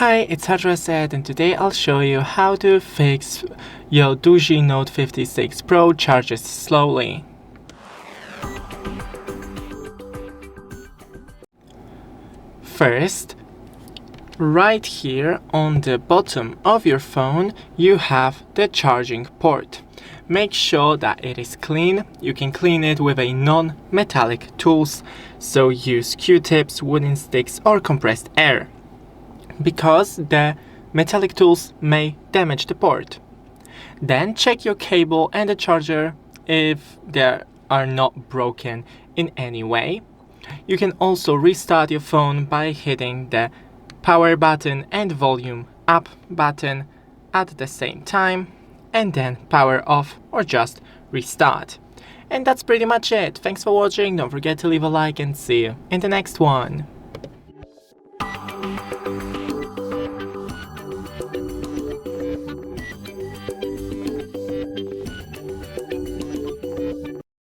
Hi, it's HardReset, and today I'll show you how to fix your DOOGEE Note 56 Pro charges slowly. First, right here on the bottom of your phone, you have the charging port. Make sure that it is clean. You can clean it with a non-metallic tools, so use Q-tips, wooden sticks, or compressed air, because the metallic tools may damage the port. Then check your cable and the charger if they are not broken in any way. You can also restart your phone by hitting the power button and volume up button at the same time, and then power off or just restart. And that's pretty much it. Thanks for watching. Don't forget to leave a like and see you in the next one.